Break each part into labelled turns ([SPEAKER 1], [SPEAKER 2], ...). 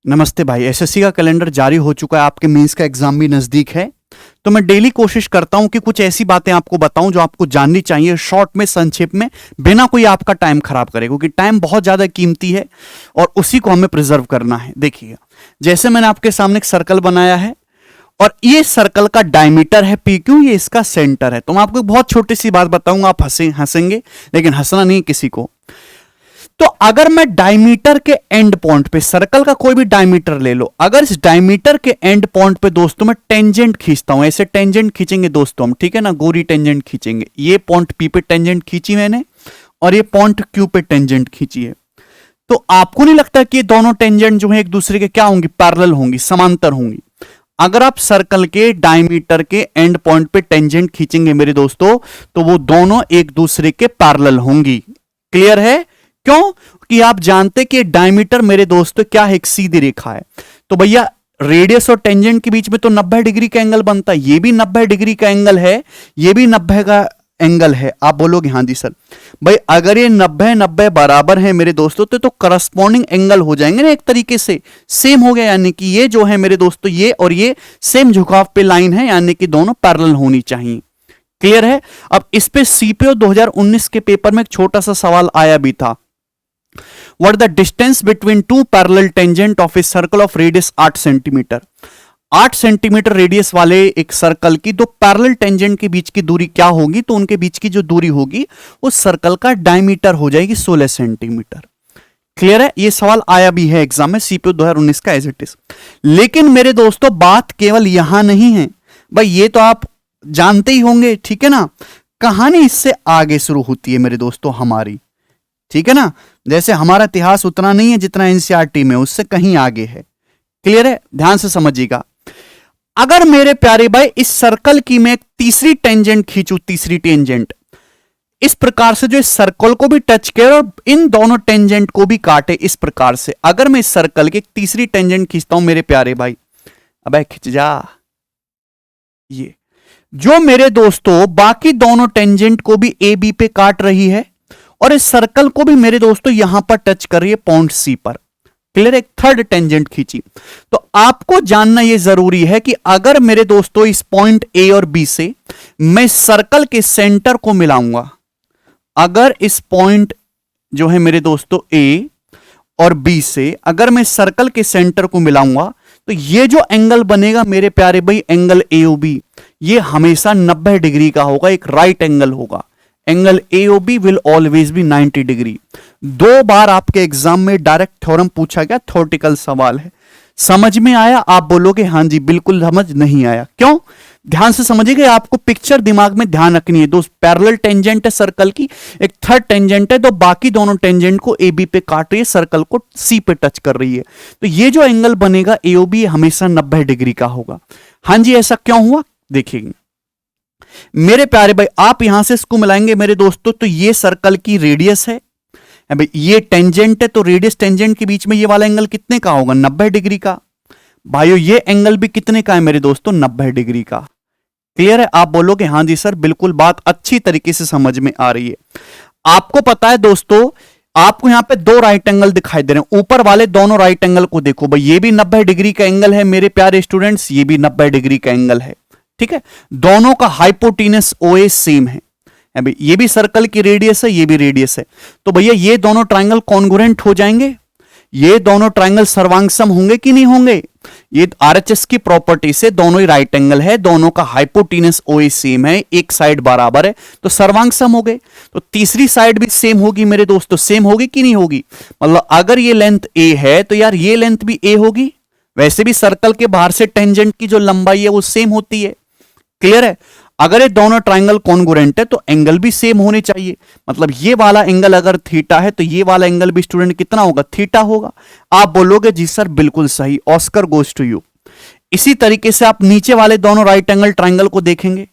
[SPEAKER 1] नमस्ते भाई। एसएससी का कैलेंडर जारी हो चुका है, आपके मेंस का एग्जाम भी नजदीक है। तो मैं डेली कोशिश करता हूं कि कुछ ऐसी बातें आपको बताऊं जो आपको जाननी चाहिए, शॉर्ट में, संक्षेप में, बिना कोई आपका टाइम खराब करे, क्योंकि टाइम बहुत ज्यादा कीमती है और उसी को हमें प्रिजर्व करना है। देखिए, जैसे मैंने आपके सामने एक सर्कल बनाया है और ये सर्कल का डायमीटर है पी क्यू, ये इसका सेंटर है। तो मैं आपको एक बहुत छोटी सी बात बताऊंगा, आप हंसेंगे, लेकिन हंसना नहीं किसी को। तो अगर मैं डायमीटर के एंड पॉइंट पे, सर्कल का कोई भी डायमीटर ले लो, अगर इस डायमीटर के एंड पॉइंट पे दोस्तों मैं टेंजेंट खींचता हूं, ऐसे टेंजेंट खींचेंगे दोस्तों हम, ठीक है ना, गोरी टेंजेंट खींचेंगे। ये पॉइंट पी पे टेंजेंट खींची मैंने और ये पॉइंट क्यू पे टेंजेंट खींची है। तो आपको नहीं लगता कि ये दोनों टेंजेंट जो है एक दूसरे के क्या होंगी, पैरेलल होंगी, समांतर होंगी। अगर आप सर्कल के डायमीटर के एंड पॉइंट पे टेंजेंट खींचेंगे मेरे दोस्तों, तो वो दोनों एक दूसरे के पैरेलल होंगी। क्लियर है? क्यों? कि आप जानते कि डायमीटर मेरे दोस्तों क्या है, एक सीधी रेखा है। तो भैया रेडियस और टेंजेंट के बीच में तो 90 डिग्री का एंगल बनता है। ये भी 90 डिग्री का एंगल है, ये भी 90 का एंगल है। आप बोलोगे हाँ जी सर, भाई अगर ये 90-90 बराबर है मेरे दोस्तों तो करस्पॉन्डिंग एंगल हो जाएंगे ना, एक तरीके से सेम हो गया। यानी कि ये जो है मेरे दोस्तों, ये और ये सेम झुकाव पे लाइन है, यानी कि दोनों पैरेलल होनी चाहिए। क्लियर है? अब इस पे सीपीओ 2019 के पेपर में एक छोटा सा सवाल आया भी था। What the distance between two parallel tangent of a circle of radius 8 centimetre. 8 centimetre radius वाले एक सर्कल की दो पैरेलल टेंजेंट के बीच की दूरी क्या होगी? तो उनके बीच की जो दूरी होगी उस सर्कल का डायमीटर हो जाएगी 16 सेंटीमीटर। क्लियर है? ये सवाल आया भी है एग्जाम में, सीपीओ 2019 का एज इट इज। लेकिन मेरे दोस्तों बात केवल यहां नहीं है भाई, ये तो आप जानते ही होंगे, ठीक है ना। कहानी इससे आगे शुरू होती है मेरे दोस्तों हमारी, ठीक है ना। जैसे हमारा इतिहास उतना नहीं है जितना एनसीईआरटी में, उससे कहीं आगे है। क्लियर है? ध्यान से समझिएगा। अगर मेरे प्यारे भाई इस सर्कल की मैं एक तीसरी टेंजेंट खींचूं, तीसरी टेंजेंट इस प्रकार से जो इस सर्कल को भी टच करे और इन दोनों टेंजेंट को भी काटे, इस प्रकार से अगर मैं इस सर्कल की एक तीसरी टेंजेंट खींचता हूं मेरे प्यारे भाई, अबे खिंच जा, ये जो मेरे दोस्तों बाकी दोनों टेंजेंट को भी ए बी पे काट रही है और इस सर्कल को भी मेरे दोस्तों यहां पर टच कर रही है पॉइंट सी पर। क्लियर? एक थर्ड टेंजेंट खींची। तो आपको जानना यह जरूरी है कि अगर मेरे दोस्तों इस पॉइंट ए और बी से मैं सर्कल के सेंटर को मिलाऊंगा, अगर इस पॉइंट जो है मेरे दोस्तों ए और बी से अगर मैं सर्कल के सेंटर को मिलाऊंगा, तो ये जो एंगल बनेगा मेरे प्यारे भाई, एंगल एओबी, ये हमेशा 90 डिग्री का होगा, एक राइट एंगल होगा। Angle AOB will always be 90 degree. 2 बार आपके एग्जाम में डायरेक्ट थ्योरम पूछा गया, थ्योरेटिकल सवाल है। समझ में आया? आप बोलोगे हाँ जी बिल्कुल समझ नहीं आया। क्यों? ध्यान से समझिएगा, आपको पिक्चर दिमाग में ध्यान रखनी है। दो पैरेलल टेंजेंट है सर्कल की, एक थर्ड टेंजेंट है, तो बाकी दोनों टेंजेंट को AB पे काट रही है, सर्कल को C पे टच कर रही है। तो ये जो एंगल बनेगा AOB हमेशा 90 डिग्री का होगा। हाँ जी, ऐसा क्यों हुआ? देखिए मेरे प्यारे भाई, आप यहां से इसको मिलाएंगे मेरे दोस्तों, तो ये सर्कल की रेडियस है भाई, ये टेंजेंट है, तो रेडियस टेंजेंट के बीच में ये वाला एंगल कितने का होगा? 90 डिग्री का। भाइयों ये एंगल भी कितने का है मेरे दोस्तों? 90 डिग्री का। क्लियर है? आप बोलोगे हाँ जी सर बिल्कुल, बात अच्छी तरीके से समझ में आ रही है। आपको पता है दोस्तों, आपको यहां पे 2 राइट एंगल दिखाई दे रहे हैं। ऊपर वाले दोनों राइट एंगल को देखो भाई, ये भी 90 डिग्री का एंगल है मेरे प्यारे स्टूडेंट्स, ये भी 90 डिग्री का एंगल है। ठीक है, दोनों का हाइपोटेनस OA सेम है। भाई ये भी सर्कल की रेडियस है, ये भी रेडियस है, तो भैया ये दोनों ट्रायंगल कॉन्ग्रुएंट हो जाएंगे। ये दोनों ट्रायंगल सर्वांगसम होंगे कि नहीं होंगे? ये RHS की प्रॉपर्टी से दोनों ही राइट एंगल है, दोनों का हाइपोटेनस OA सेम है, एक साइड बराबर है, तो सर्वांगसम हो गए। तो तीसरी साइड भी सेम होगी मेरे दोस्तों, सेम होगी कि नहीं होगी? मतलब अगर ये लेंथ A है तो यार ये लेंथ भी A होगी। वैसे भी सर्कल के बाहर से टेंजेंट की जो लंबाई है वो सेम होती है। क्लियर है? अगर ये दोनों ट्रायंगल कॉन्ग्रुएंट है तो एंगल भी सेम होने चाहिए। मतलब ये वाला एंगल अगर थीटा है तो ये वाला एंगल भी स्टूडेंट कितना होगा? थीटा होगा। आप बोलोगे जी सर बिल्कुल सही, ऑस्कर गोज टू यू। इसी तरीके से आप नीचे वाले दोनों राइट एंगल ट्रायंगल को देखेंगे।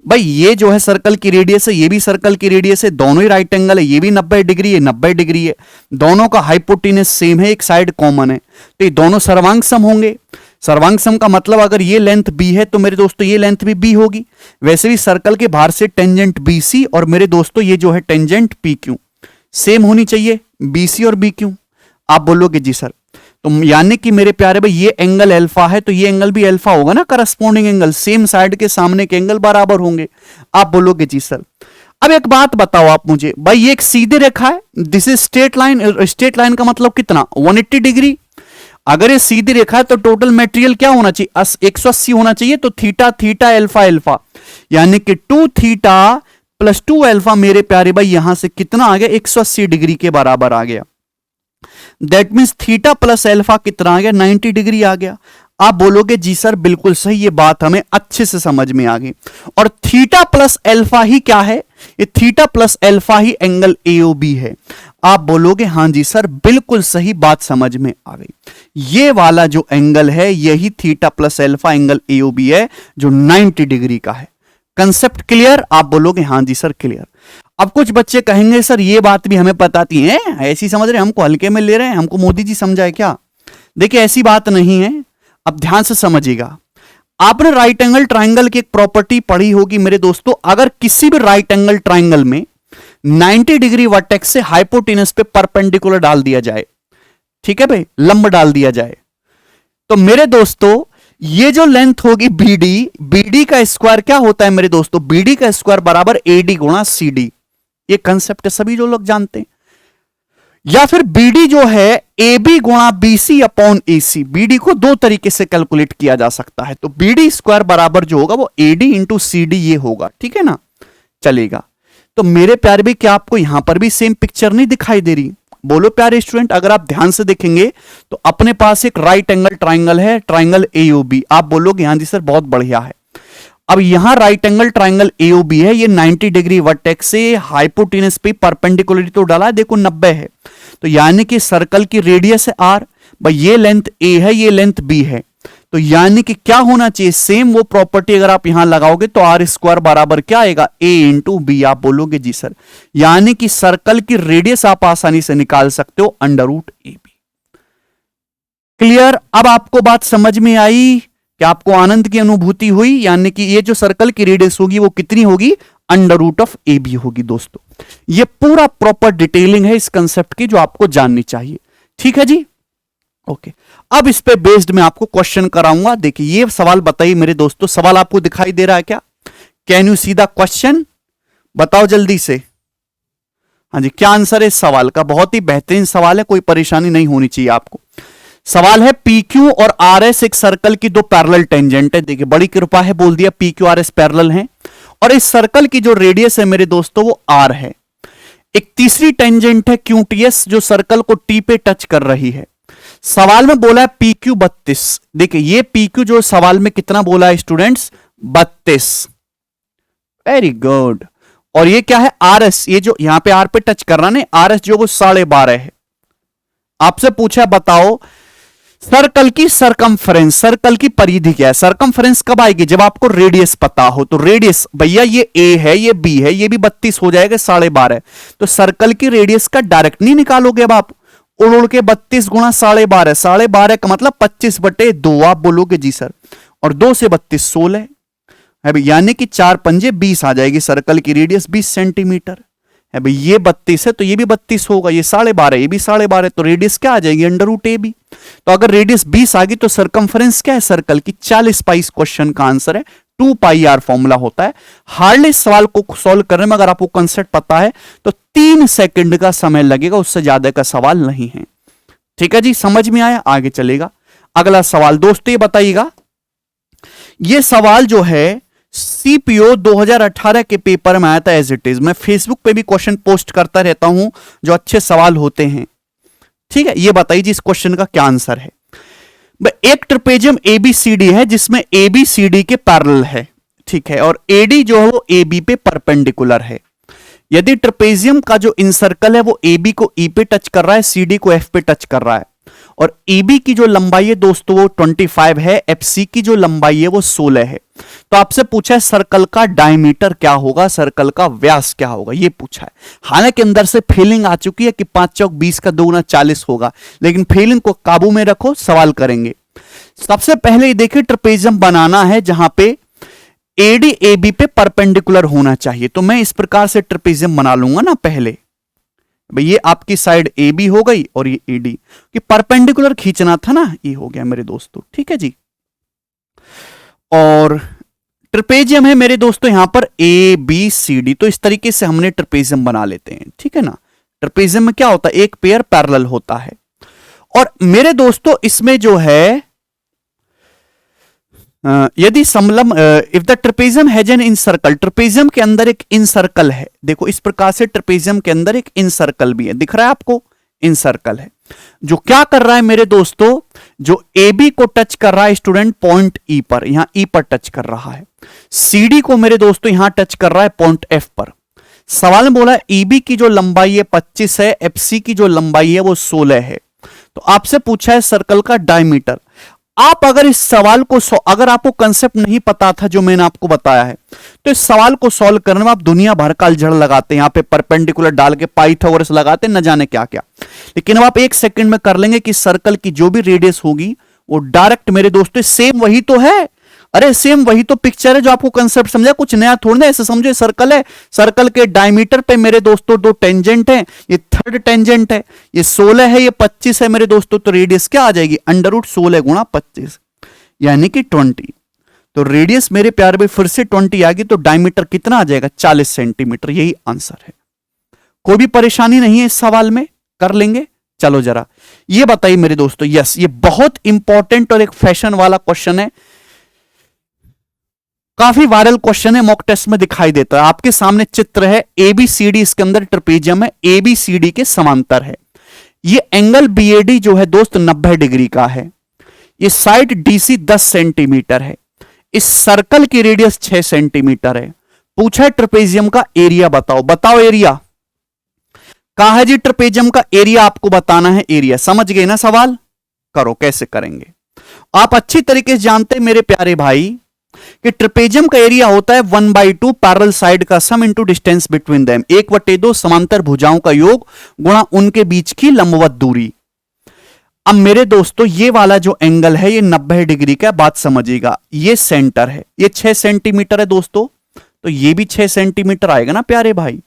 [SPEAKER 1] भाई ये जो है सर्कल की रेडियस है, ये भी सर्कल की रेडियस है, दोनों ही राइट एंगल है, ये भी 90 डिग्री है, 90 डिग्री है, दोनों का हाइपोटेनस सेम है, एक साइड कॉमन है, तो ये दोनों सर्वांगसम होंगे। सर्वांगसम का मतलब अगर ये लेंथ B है तो मेरे दोस्तों ये लेंथ भी B होगी। वैसे भी सर्कल के बाहर से टेंजेंट BC और मेरे दोस्तों ये जो है टेंजेंट PQ सेम होनी चाहिए, BC और BQ। आप बोलोगे जी सर, तो यानी कि मेरे प्यारे भाई ये एंगल अल्फा है तो ये एंगल भी अल्फा होगा ना, करस्पॉन्डिंग एंगल, सेम साइड के सामने के एंगल बराबर होंगे। आप बोलोगे जी सर। अब एक बात बताओ आप मुझे, भाई ये एक सीधी रेखा है, this is straight line, straight line का मतलब कितना, 180 डिग्री। अगर ये सीधी रेखा है तो टोटल मटेरियल क्या होना चाहिए, 180 होना चाहिए। तो थीटा थीटा अल्फा अल्फा, यानी कि 2 थीटा प्लस 2 अल्फा मेरे प्यारे भाई यहां से कितना आ गया, 180 डिग्री के बराबर आ गया। That means theta plus alpha कितना आ गया, 90 डिग्री आ गया। आप बोलोगे जी सर बिल्कुल सही, ये बात हमें अच्छे से समझ में आ गई। और थीटा प्लस अल्फा ही क्या है, ये थीटा प्लस अल्फा ही एंगल एओबी है। आप बोलोगे हां जी सर बिल्कुल सही, बात समझ में आ गई। ये वाला जो एंगल है यही theta plus alpha angle AOB है जो 90 डिग्री का है। Concept clear? आप बोलोगे हां जी सर क्लियर। अब कुछ बच्चे कहेंगे सर ये बात भी हमें बताती है, ऐसी समझ रहे, हमको हल्के में ले रहे हैं, हमको मोदी जी समझाए क्या? देखिए ऐसी बात नहीं है, अब ध्यान से समझिएगा। आपने राइट एंगल ट्राइंगल की एक प्रॉपर्टी पढ़ी होगी मेरे दोस्तों, अगर किसी भी राइट एंगल ट्राइंगल में 90 डिग्री वर्टेक्स से हाइपोटेनस पे परपेंडिकुलर डाल दिया जाए, ठीक है भाई, लंब डाल दिया जाए, तो मेरे दोस्तों ये जो लेंथ होगी बीडी, बीडी का स्क्वायर क्या होता है मेरे दोस्तों, बीडी का स्क्वायर बराबर एडी गुणा सीडी। ये कंसेप्ट सभी जो लोग जानते हैं। या फिर बीडी जो है ए बी गुणा बीसी अपॉन एसी, बीडी को दो तरीके से कैलकुलेट किया जा सकता है। तो बीडी स्क्वायर बराबर जो होगा वो एडी इंटू सीडी ये होगा, ठीक है ना, चलेगा। तो मेरे प्यारे भी क्या आपको यहां पर भी सेम पिक्चर नहीं दिखाई दे रही? बोलो प्यारे स्टूडेंट, अगर आप ध्यान से देखेंगे तो अपने पास एक राइट एंगल ट्राइंगल है, ट्राइंगल एओबी। आप बोलोगे हाँ जी सर बहुत बढ़िया है। अब यहां राइट एंगल ट्राइंगल एओबी है, ये 90 डिग्री वर्टेक्स से हाइपोटेनस पे परपेंडिकुलर तो डाला है, देखो 90 है, तो यानी कि सर्कल की रेडियस है आर, भाई ये लेंथ ए है, ये लेंथ बी है, तो यानी कि क्या होना चाहिए, सेम वो प्रॉपर्टी अगर आप यहां लगाओगे तो आर स्क्वायर बराबर क्या आएगा, ए इंटू बी। आप बोलोगे जी सर, यानी कि सर्कल की रेडियस आप आसानी से निकाल सकते हो under root A B. Clear? अब आपको बात समझ में आई कि आपको आनंद की अनुभूति हुई, यानी कि ये जो सर्कल की रेडियस होगी वो कितनी होगी, under root of A B होगी। दोस्तों ये पूरा प्रॉपर डिटेलिंग है इस कंसेप्ट की जो आपको जाननी चाहिए, ठीक है जी, ओके। अब इस पे बेस्ड मैं आपको क्वेश्चन कराऊंगा। देखिए ये सवाल बताइए मेरे दोस्तों, सवाल आपको दिखाई दे रहा है क्या? Can you see the question? बताओ जल्दी से। हाँ जी, क्या आंसर है इस सवाल का? बहुत ही बेहतरीन सवाल है, कोई परेशानी नहीं होनी चाहिए आपको। सवाल है PQ और RS एक सर्कल की दो पैरेलल टेंजेंट है। देखिए बड़ी कृपा है, बोल दिया PQ RS पैरेलल हैं, और इस सर्कल की जो रेडियस है मेरे दोस्तों वो R है। एक तीसरी टेंजेंट है QTS जो सर्कल को T पे टच कर रही है। सवाल में बोला है PQ 32। देखिए ये PQ जो सवाल में कितना बोला है स्टूडेंट्स, 32। Very good. और ये क्या है RS, ये जो यहां पे R पे टच कर रहा है ना, RS जो वो 12.5 है। आपसे पूछा बताओ सर्कल की सरकमफ्रेंस, सर्कल की परिधि क्या है? सरकमफ्रेंस कब आएगी, जब आपको रेडियस पता हो। तो रेडियस भैया ये ए है, ये बी है, ये भी 32 हो जाएगा, 12.5। तो सर्कल की रेडियस का डायरेक्ट नहीं निकालोगे अब आप, उड़ उड़ के 32 गुणा 12.5, 12.5 का मतलब 25/2। आप बोलोगे जी सर, और 2 से 32 16 है, यानी कि 4 पंजे 20 आ जाएगी। सर्कल की रेडियस 20 सेंटीमीटर है भाई, ये 32 है तो ये भी 32 होगा, ये 12.5, ये भी 12.5, तो रेडियस क्या आ जाएगी, अंडर रूट ए बी। तो अगर रेडियस 20 आ गई तो सरकमफ्रेंस क्या है सर्कल की, 40 पाई। इस क्वेश्चन का आंसर है 2 पाई आर फॉर्मूला होता है। हार्डली सवाल को सॉल्व करने में अगर आपको कंसेप्ट पता है तो 3 सेकंड का समय लगेगा, उससे ज्यादा का सवाल नहीं है। ठीक है जी, समझ में आया? आगे चलेगा अगला सवाल। दोस्तों ये बताइएगा, ये सवाल जो है CPO 2018 के पेपर में आया था एज इट इज। मैं फेसबुक पे भी क्वेश्चन पोस्ट करता रहता हूं जो अच्छे सवाल होते हैं, ठीक है। ये बताइए जी इस क्वेश्चन का क्या आंसर है। एक ट्रेपेजियम ABCD है जिसमें ABCD के पैरेलल है, ठीक है, और AD जो है वो AB पे परपेंडिकुलर है। यदि ट्रेपेजियम का जो इंसर्कल है वो AB को E पे टच कर रहा है, CD को F पे टच कर रहा है, और AB की जो लंबाई है दोस्तों वो 25 है, FC की जो लंबाई है वो 16 है। तो आपसे पूछा है सर्कल का डायमीटर क्या होगा, सर्कल का व्यास क्या होगा, ये पूछा है। हालांकि अंदर से फीलिंग आ चुकी है कि 5 चौक 20 का 2 गुना 40 होगा, लेकिन फीलिंग को काबू में रखो, सवाल करेंगे। सबसे पहले देखिए ट्रेपेजियम बनाना है जहां पे AD AB पे परपेंडिकुलर होना चाहिए, तो मैं इस प्रकार से ट्रेपेजियम बना लूंगा ना। पहले भाई ये आपकी साइड ए बी हो गई और ये ए डी, कि परपेंडिकुलर खींचना था ना, ये हो गया मेरे दोस्तों। ठीक है जी। और ट्रपेजियम है मेरे दोस्तों यहां पर ए बी सी डी, तो इस तरीके से हमने ट्रपेजियम बना लेते हैं। ठीक है ना। ट्रपेजियम में क्या होता है, एक पेयर पैरेलल होता है। और मेरे दोस्तों इसमें जो है यदि समलम, if the trapezium has an incircle, trapezium के अंदर एक इन सर्कल है। देखो इस प्रकार से ट्रपेजियम के अंदर एक इन सर्कल भी है, दिख रहा है आपको, इन सर्कल है जो क्या कर रहा है मेरे दोस्तों, जो ए बी को टच कर रहा है स्टूडेंट पॉइंट ई पर, यहां ई पर टच कर रहा है। सी डी को मेरे दोस्तों यहां टच कर रहा है पॉइंट एफ पर। सवाल में बोला ई बी की जो लंबाई है 25 है, एफ सी की जो लंबाई है वो 16 है। तो आपसे पूछा है सर्कल का डायमीटर। आप अगर इस सवाल को अगर आपको कंसेप्ट नहीं पता था जो मैंने आपको बताया है, तो इस सवाल को सॉल्व करने में आप दुनिया भर का अलझड़ लगाते हैं, यहां पे परपेंडिकुलर डाल के पाइथागोरस लगाते हैं, न जाने क्या क्या। लेकिन अब आप एक सेकंड में कर लेंगे कि सर्कल की जो भी रेडियस होगी वो डायरेक्ट मेरे दोस्तों सेम वही तो है। अरे सेम वही तो पिक्चर है जो आपको कंसेप्ट समझा, कुछ नया थोड़ा ना। ऐसे समझो सर्कल है, सर्कल के डायमीटर पे मेरे दोस्तों दो टेंजेंट हैं, ये थर्ड टेंजेंट है, ये 16 है, ये 25 है मेरे दोस्तों। तो रेडियस क्या आ जाएगी, √16 गुणा 25 यानी कि 20। तो रेडियस मेरे प्यारे भाई फिर से 20 आ गई, तो डायमीटर कितना आ जाएगा, 40 सेंटीमीटर। यही आंसर है। कोई भी परेशानी नहीं है इस सवाल में, कर लेंगे। चलो जरा ये बताइए मेरे दोस्तों, यस ये बहुत इंपॉर्टेंट और एक फैशन वाला क्वेश्चन है, काफी वायरल क्वेश्चन है, मॉक टेस्ट में दिखाई देता है। आपके सामने चित्र है एबीसीडी, इसके अंदर ट्रपेजियम है, एबीसीडी के समांतर है। ये एंगल बीएडी जो है दोस्त 90 डिग्री का है। ये साइड डीसी 10 सेंटीमीटर है। इस सर्कल की रेडियस 6 सेंटीमीटर है। पूछा है ट्रपेजियम का एरिया बताओ। बताओ एरिया कहा है जी, ट्रपेजियम का एरिया आपको बताना है। एरिया समझ गए ना सवाल, करो कैसे करेंगे। आप अच्छी तरीके से जानते हैं मेरे प्यारे भाई कि ट्रपेजियम का एरिया होता है 1/2 पैरेलल साइड का सम इनटू डिस्टेंस बिटवीन देम, 1/2 समांतर भुजाओं का योग गुणा उनके बीच की लंबवत दूरी। अब मेरे दोस्तों ये वाला जो एंगल है ये 90 डिग्री का, बात समझिएगा। ये सेंटर है, ये 6 सेंटीमीटर है दोस्तों, तो ये भी 6 सेंटीमीटर आएगा ना प्यारे भाई,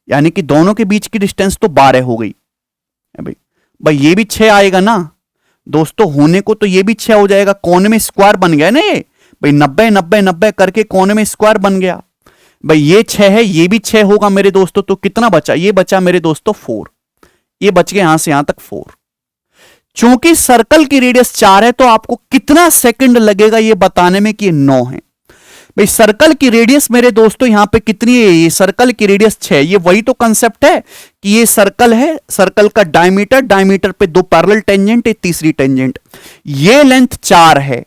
[SPEAKER 1] यानी कि दोनों के बीच की डिस्टेंस तो 12 हो गई भाई ये भी 6 आएगा ना दोस्तों, होने को तो ये भी 6 हो जाएगा। कोने में स्क्वायर बन गया ना ये भाई, 90 90 90 करके कोने में स्क्वायर बन गया भाई। ये 6 है, ये भी 6 होगा मेरे दोस्तों, तो कितना बचा, ये बचा मेरे दोस्तों 4। ये बच गया यहां से यहां तक 4। चूंकि सर्कल की रेडियस 4 है, तो आपको कितना सेकंड लगेगा ये बताने में कि ये 9 है भाई। सर्कल की रेडियस मेरे दोस्तों यहां पे कितनी है, ये सर्कल की रेडियस 6। ये वही तो कंसेप्ट है कि ये सर्कल है, सर्कल का डायमीटर, डायमीटर पे 2 पैरेलल टेंजेंट, एक तीसरी टेंजेंट। ये लेंथ 4 है,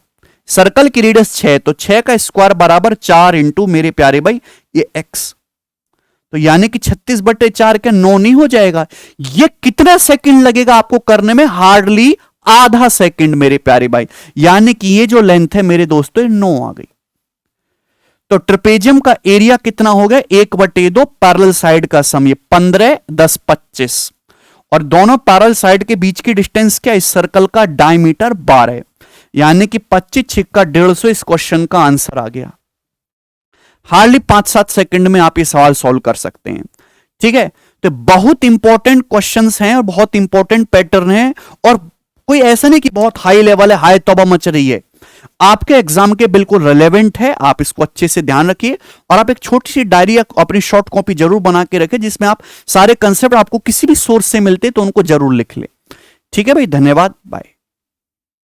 [SPEAKER 1] सर्कल की रेडियस 6, तो 6 का स्क्वायर बराबर 4 इंटू मेरे प्यारे भाई ये x, तो यानी कि 36/4 का 9 नहीं हो जाएगा। ये कितना सेकंड लगेगा आपको करने में, हार्डली आधा सेकंड मेरे प्यारे भाई, यानी कि ये जो लेंथ है मेरे दोस्तों 9 आ गई। तो ट्रपेजियम का एरिया कितना हो गया, 1/2 पैरेलल साइड का सम, ये 15 10 25, और दोनों पैरेलल साइड के बीच की डिस्टेंस क्या, इस सर्कल का डायमीटर 12, यानी कि 25 छिक्का 150 इस क्वेश्चन का आंसर आ गया। हार्डली 5-7 सेकंड में आप ये सवाल सॉल्व कर सकते हैं। ठीक है, तो बहुत इंपॉर्टेंट क्वेश्चंस हैं और बहुत इंपॉर्टेंट पैटर्न है, और कोई ऐसा नहीं कि बहुत हाई लेवल है, हाई तौबा मच रही है, आपके एग्जाम के बिल्कुल रिलेवेंट है। आप इसको अच्छे से ध्यान रखिए, और आप एक छोटी सी डायरी या अपनी शॉर्ट कॉपी जरूर बना के रखें, जिसमें आप सारे कंसेप्ट आपको किसी भी सोर्स से मिलते तो उनको जरूर लिख ले। ठीक है भाई, धन्यवाद, बाय।